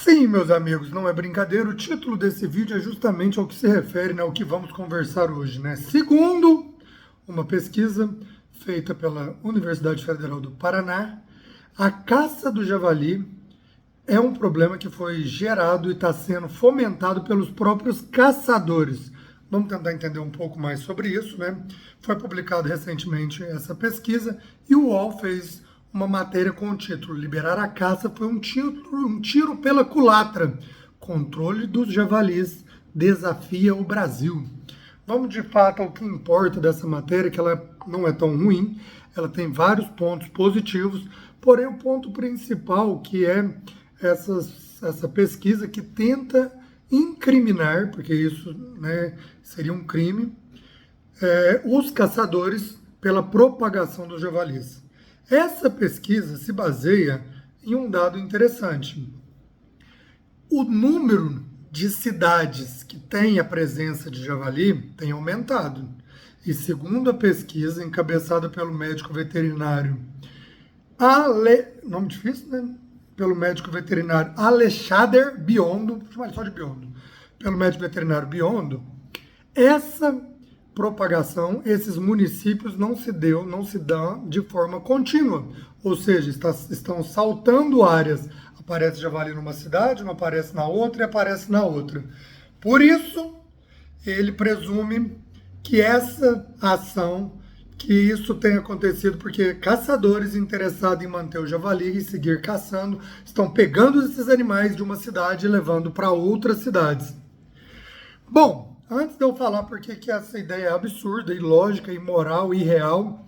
Sim, meus amigos, não é brincadeira. O título desse vídeo é justamente ao que se refere, né, ao que vamos conversar hoje, né? Segundo uma pesquisa feita pela Universidade Federal do Paraná, a caça do javali é um problema que foi gerado e está sendo fomentado pelos próprios caçadores. Vamos tentar entender um pouco mais sobre isso, né? Foi publicado recentemente essa pesquisa e o UOL fez uma matéria com o título Liberar a caça foi um tiro pela culatra. Controle dos javalis desafia o Brasil. Vamos de fato ao que importa dessa matéria, que ela não é tão ruim, ela tem vários pontos positivos, porém o ponto principal que é essa pesquisa que tenta incriminar, porque isso, né, seria um crime, os caçadores pela propagação dos javalis. Essa pesquisa se baseia em um dado interessante. O número de cidades que tem a presença de javali tem aumentado. E segundo a pesquisa encabeçada pelo médico veterinário nome difícil, né? Pelo médico veterinário Alexander Biondo, vou chamar ele só de Biondo, pelo médico veterinário Biondo, essa propagação, esses municípios não se dão de forma contínua, ou seja, estão saltando áreas, aparece javali numa cidade, não aparece na outra e aparece na outra. Por isso, ele presume que essa ação, que isso tenha acontecido porque caçadores interessados em manter o javali e seguir caçando, estão pegando esses animais de uma cidade e levando para outras cidades. Bom, antes de eu falar por que essa ideia é absurda, ilógica, imoral, irreal,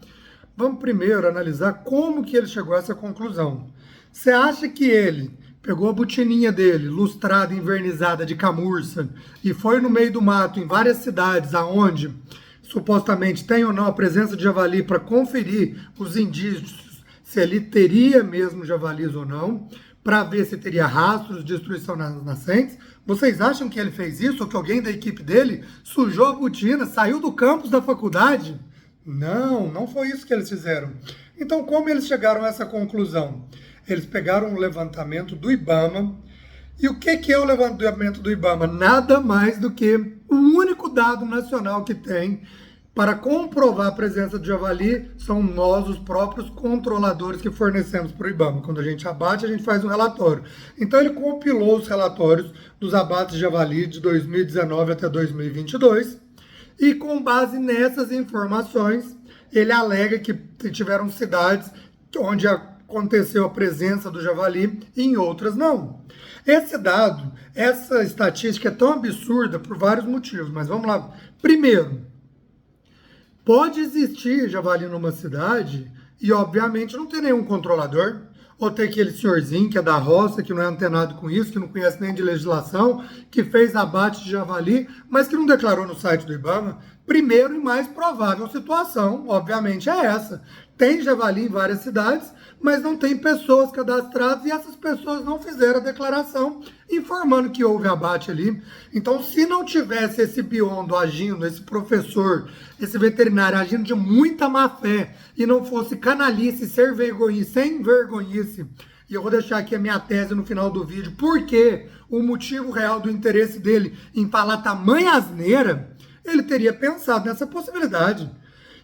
vamos primeiro analisar como que ele chegou a essa conclusão. Você acha que ele pegou a botininha dele, lustrada, envernizada de camurça, e foi no meio do mato, em várias cidades, aonde supostamente tem ou não a presença de javali para conferir os indícios se ele teria mesmo javalis ou não, para ver se teria rastros de destruição nas nascentes? Vocês acham que ele fez isso ou que alguém da equipe dele sujou a botina, saiu do campus da faculdade? Não, não foi isso que eles fizeram. Então, como eles chegaram a essa conclusão? Eles pegaram um levantamento do IBAMA. E o que é o levantamento do IBAMA? Nada mais do que o único dado nacional que tem para comprovar a presença de javali são nós, os próprios controladores que fornecemos para o IBAMA. Quando a gente abate, a gente faz um relatório. Então ele compilou os relatórios dos abates de javali de 2019 até 2022 e com base nessas informações, ele alega que tiveram cidades onde aconteceu a presença do javali e em outras não. Esse dado, essa estatística é tão absurda por vários motivos, mas vamos lá. Primeiro, pode existir javali numa cidade e, obviamente, não ter nenhum controlador, ou ter aquele senhorzinho que é da roça, que não é antenado com isso, que não conhece nem de legislação, que fez abate de javali, mas que não declarou no site do IBAMA. Primeiro e mais provável situação, obviamente, é essa. Tem javali em várias cidades, mas não tem pessoas cadastradas e essas pessoas não fizeram a declaração informando que houve abate ali. Então, se não tivesse esse biondo agindo, esse professor, esse veterinário agindo de muita má fé e não fosse canalice, sem vergonhice, e eu vou deixar aqui a minha tese no final do vídeo, porque o motivo real do interesse dele em falar tamanha asneira, ele teria pensado nessa possibilidade.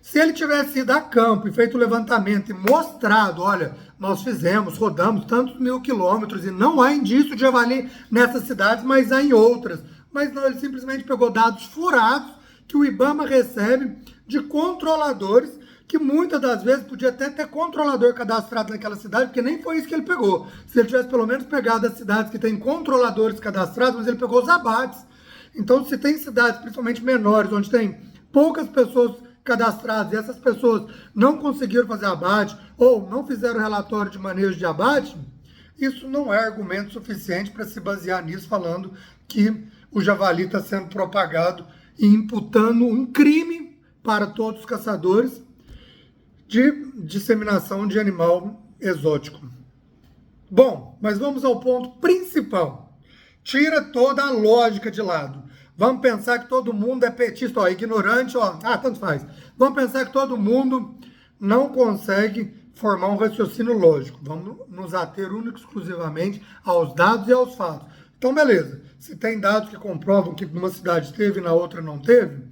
Se ele tivesse ido a campo e feito o levantamento e mostrado, olha, nós fizemos, rodamos tantos mil quilômetros e não há indício de javali nessas cidades, mas há em outras. Mas não, ele simplesmente pegou dados furados que o IBAMA recebe de controladores, que muitas das vezes podia até ter controlador cadastrado naquela cidade, porque nem foi isso que ele pegou. Se ele tivesse pelo menos pegado as cidades que têm controladores cadastrados, mas ele pegou os abates. Então, se tem cidades, principalmente menores, onde tem poucas pessoas cadastradas e essas pessoas não conseguiram fazer abate ou não fizeram relatório de manejo de abate, isso não é argumento suficiente para se basear nisso, falando que o javali está sendo propagado e imputando um crime para todos os caçadores de disseminação de animal exótico. Bom, mas vamos ao ponto principal. Tira toda a lógica de lado. Vamos pensar que todo mundo é petista, ó, ignorante, ó, tanto faz. Vamos pensar que todo mundo não consegue formar um raciocínio lógico. Vamos nos ater único e exclusivamente aos dados e aos fatos. Então, beleza. Se tem dados que comprovam que numa cidade teve e na outra não teve,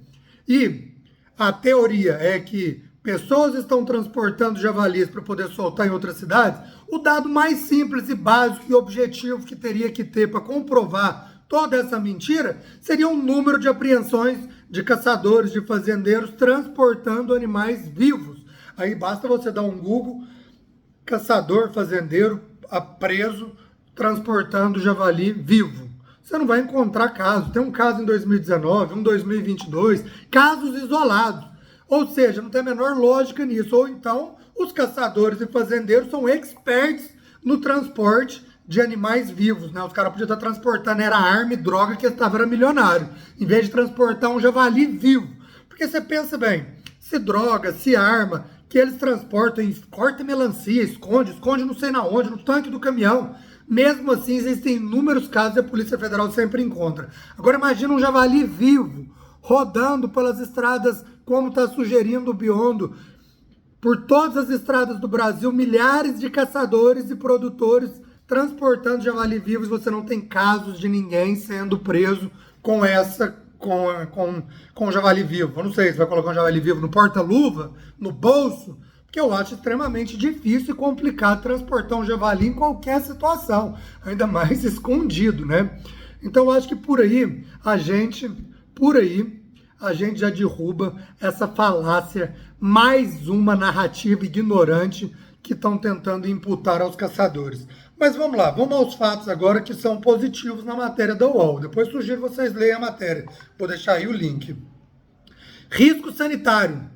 e a teoria é que pessoas estão transportando javalis para poder soltar em outras cidades, o dado mais simples e básico e objetivo que teria que ter para comprovar toda essa mentira seria um número de apreensões de caçadores, de fazendeiros transportando animais vivos. Aí basta você dar um Google, caçador, fazendeiro, preso, transportando javali vivo. Você não vai encontrar casos. Tem um caso em 2019, um em 2022, casos isolados. Ou seja, não tem a menor lógica nisso. Ou então, os caçadores e fazendeiros são experts no transporte de animais vivos, né? Os caras podiam estar transportando, era arma e droga, que estava era milionário, em vez de transportar um javali vivo. Porque você pensa bem, se droga, se arma, que eles transportam, corta melancia, esconde não sei na onde, no tanque do caminhão. Mesmo assim, existem inúmeros casos e a Polícia Federal sempre encontra. Agora imagina um javali vivo, rodando pelas estradas, como está sugerindo o Biondo, por todas as estradas do Brasil, milhares de caçadores e produtores transportando javali vivos. Você não tem casos de ninguém sendo preso com o javali vivo. Eu não sei se vai colocar um javali vivo no porta-luva, no bolso, porque eu acho extremamente difícil e complicado transportar um javali em qualquer situação, ainda mais escondido, né? Então eu acho que por aí a gente já derruba essa falácia, mais uma narrativa ignorante que estão tentando imputar aos caçadores. Mas vamos lá, vamos aos fatos agora que são positivos na matéria da UOL. Depois sugiro vocês leiam a matéria. Vou deixar aí o link. Risco sanitário.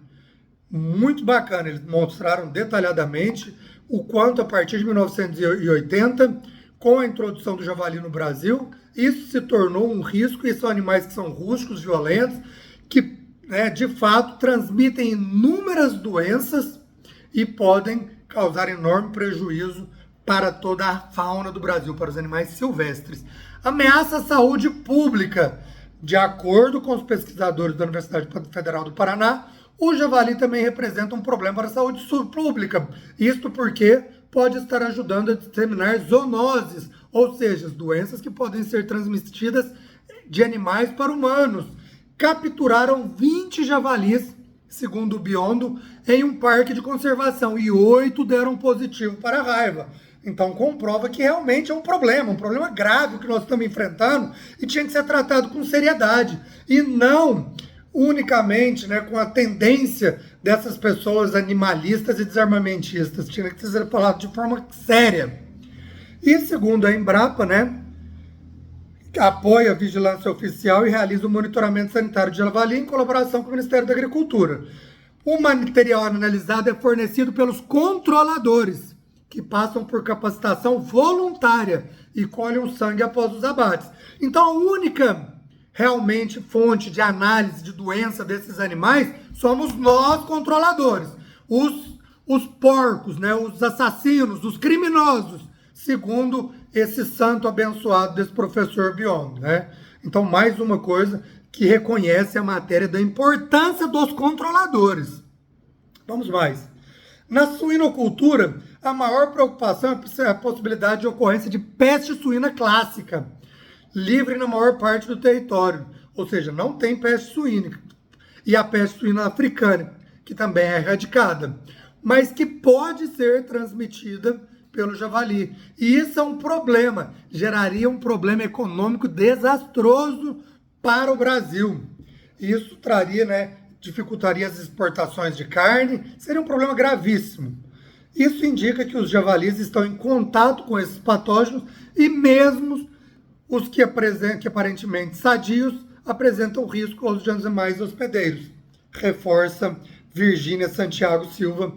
Muito bacana. Eles mostraram detalhadamente o quanto a partir de 1980, com a introdução do javali no Brasil, isso se tornou um risco, e são animais que são rústicos, violentos, que de fato transmitem inúmeras doenças e podem causar enorme prejuízo para toda a fauna do Brasil, para os animais silvestres. Ameaça à saúde pública. De acordo com os pesquisadores da Universidade Federal do Paraná, o javali também representa um problema para a saúde pública. Isto porque pode estar ajudando a disseminar zoonoses, ou seja, doenças que podem ser transmitidas de animais para humanos. Capturaram 20 javalis, segundo o Biondo, em um parque de conservação, e 8 deram positivo para a raiva. Então comprova que realmente é um problema grave que nós estamos enfrentando e tinha que ser tratado com seriedade. E não unicamente com a tendência dessas pessoas animalistas e desarmamentistas. Tinha que ser falado de forma séria. E segundo a Embrapa, apoia a vigilância oficial e realiza o monitoramento sanitário de javali em colaboração com o Ministério da Agricultura. O material analisado é fornecido pelos controladores, que passam por capacitação voluntária e colhem o sangue após os abates. Então, a única realmente fonte de análise de doença desses animais somos nós, controladores. Os porcos, os assassinos, os criminosos, segundo esse santo abençoado desse professor Biondo, Então, mais uma coisa que reconhece a matéria da importância dos controladores. Vamos mais. Na suinocultura, a maior preocupação é a possibilidade de ocorrência de peste suína clássica, livre na maior parte do território. Ou seja, não tem peste suína. E a peste suína africana, que também é erradicada, mas que pode ser transmitida pelo javali. E isso é um problema, geraria um problema econômico desastroso para o Brasil. Isso traria, dificultaria as exportações de carne, seria um problema gravíssimo. Isso indica que os javalis estão em contato com esses patógenos e mesmo os que aparentemente sadios apresentam risco aos animais hospedeiros. Reforça Virgínia Santiago Silva,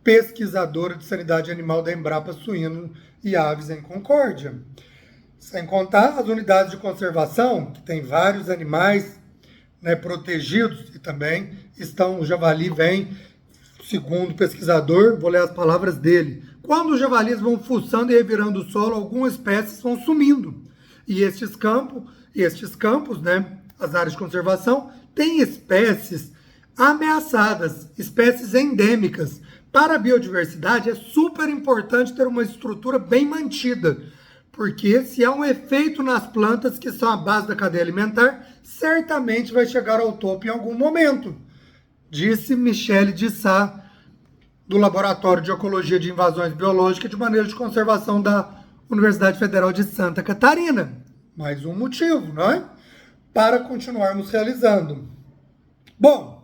pesquisadora de sanidade animal da Embrapa Suíno e Aves em Concórdia. Sem contar as unidades de conservação, que tem vários animais protegidos, e também o javali vem, segundo o pesquisador, vou ler as palavras dele, quando os javalis vão fuçando e revirando o solo, algumas espécies vão sumindo. E estes campos, as áreas de conservação, têm espécies ameaçadas, espécies endêmicas, Para a biodiversidade é super importante ter uma estrutura bem mantida, porque se há um efeito nas plantas que são a base da cadeia alimentar, certamente vai chegar ao topo em algum momento, disse Michele de Sá, do Laboratório de Ecologia de Invasões Biológicas de Manejo de Conservação da Universidade Federal de Santa Catarina. Mais um motivo, não é? Para continuarmos realizando. Bom,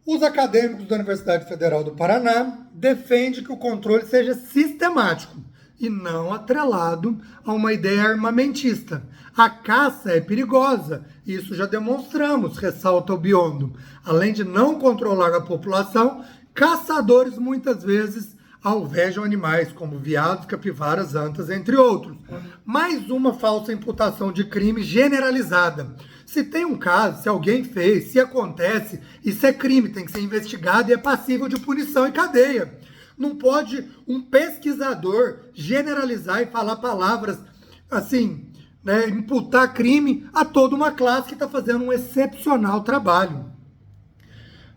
os acadêmicos da Universidade Federal do Paraná defendem que o controle seja sistemático e não atrelado a uma ideia armamentista. A caça é perigosa, isso já demonstramos, ressalta o Biondo. Além de não controlar a população, caçadores muitas vezes alvejam animais, como veados, capivaras, antas, entre outros. Mais uma falsa imputação de crime generalizada. Se tem um caso, se alguém fez, se acontece, isso é crime, tem que ser investigado e é passível de punição e cadeia. Não pode um pesquisador generalizar e falar palavras assim, né, imputar crime a toda uma classe que está fazendo um excepcional trabalho.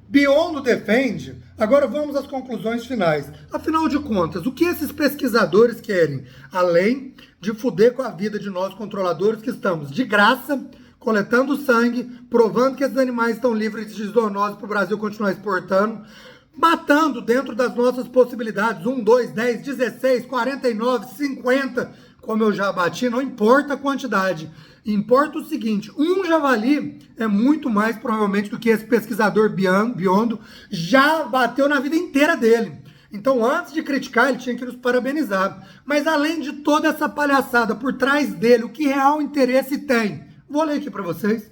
Biondo defende. Agora vamos às conclusões finais. Afinal de contas, o que esses pesquisadores querem? Além de fuder com a vida de nós controladores que estamos de graça, coletando sangue, provando que esses animais estão livres de zoonose para o Brasil continuar exportando, matando dentro das nossas possibilidades, 1, 2, 10, 16, 49, 50, como eu já bati, não importa a quantidade. Importa o seguinte, um javali é muito mais provavelmente do que esse pesquisador Biondo já bateu na vida inteira dele. Então, antes de criticar, ele tinha que nos parabenizar. Mas além de toda essa palhaçada por trás dele, o que real interesse tem? Vou ler aqui para vocês.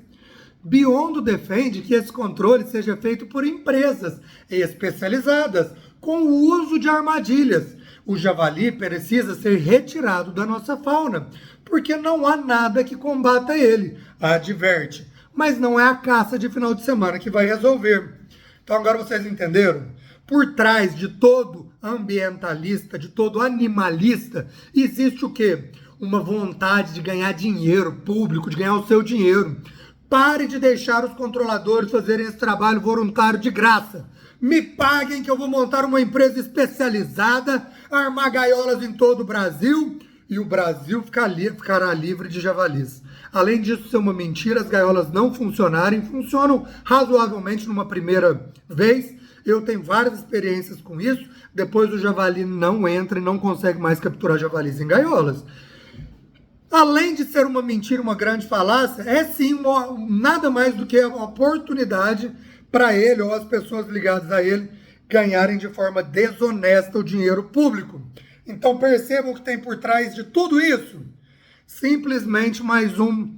Biondo defende que esse controle seja feito por empresas especializadas, com o uso de armadilhas. O javali precisa ser retirado da nossa fauna, porque não há nada que combata ele, adverte. Mas não é a caça de final de semana que vai resolver. Então agora vocês entenderam? Por trás de todo ambientalista, de todo animalista, existe o quê? Uma vontade de ganhar dinheiro público, de ganhar o seu dinheiro. Pare de deixar os controladores fazerem esse trabalho voluntário de graça. Me paguem que eu vou montar uma empresa especializada, armar gaiolas em todo o Brasil e o Brasil ficará livre de javalis. Além disso ser uma mentira, as gaiolas não funcionarem, funcionam razoavelmente numa primeira vez. Eu tenho várias experiências com isso. Depois o javali não entra e não consegue mais capturar javalis em gaiolas. Além de ser uma mentira, uma grande falácia, é sim nada mais do que uma oportunidade para ele ou as pessoas ligadas a ele ganharem de forma desonesta o dinheiro público. Então percebam o que tem por trás de tudo isso. Simplesmente mais um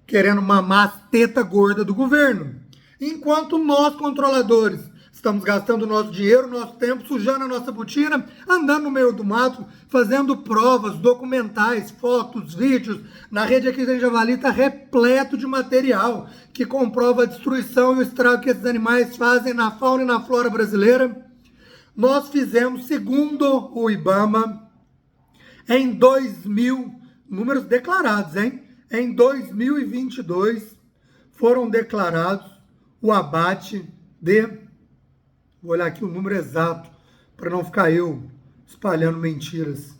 querendo mamar as tetas gordas do governo. Enquanto nós, controladores, estamos gastando nosso dinheiro, nosso tempo, sujando a nossa botina, andando no meio do mato, fazendo provas, documentais, fotos, vídeos. Na rede aqui em Javali está repleto de material que comprova a destruição e o estrago que esses animais fazem na fauna e na flora brasileira. Nós fizemos, segundo o IBAMA, em 2000, números declarados, hein? Em 2022 foram declarados o abate de... Vou olhar aqui o número exato, para não ficar eu espalhando mentiras.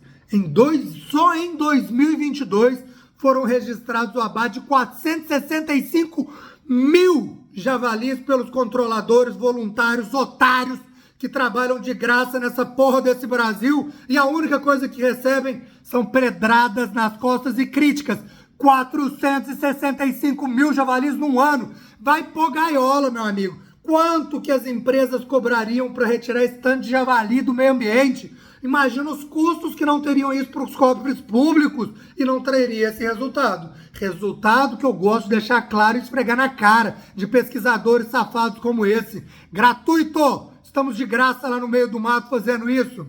Só em 2022 foram registrados o abate de 465 mil javalis pelos controladores voluntários otários que trabalham de graça nessa porra desse Brasil e a única coisa que recebem são pedradas nas costas e críticas. 465 mil javalis num ano. Vai pôr gaiola, meu amigo. Quanto que as empresas cobrariam para retirar esse tanto de javali do meio ambiente? Imagina os custos que não teriam isso para os cofres públicos e não traria esse resultado. Resultado que eu gosto de deixar claro e esfregar na cara de pesquisadores safados como esse. Gratuito! Estamos de graça lá no meio do mato fazendo isso.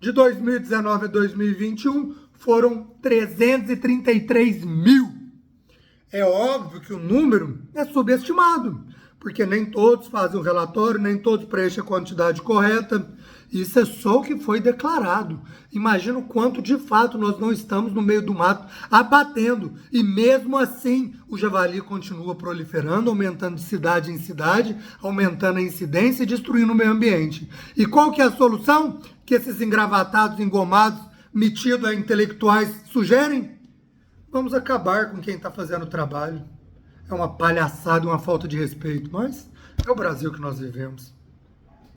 De 2019 a 2021 foram 333 mil. É óbvio que o número é subestimado. porque nem todos fazem o relatório, nem todos preenchem a quantidade correta. Isso é só o que foi declarado. Imagina o quanto de fato nós não estamos no meio do mato abatendo. E mesmo assim o javali continua proliferando, aumentando de cidade em cidade, aumentando a incidência e destruindo o meio ambiente. E qual que é a solução que esses engravatados, engomados, metidos a intelectuais sugerem? Vamos acabar com quem está fazendo o trabalho. É uma palhaçada, uma falta de respeito, mas é o Brasil que nós vivemos.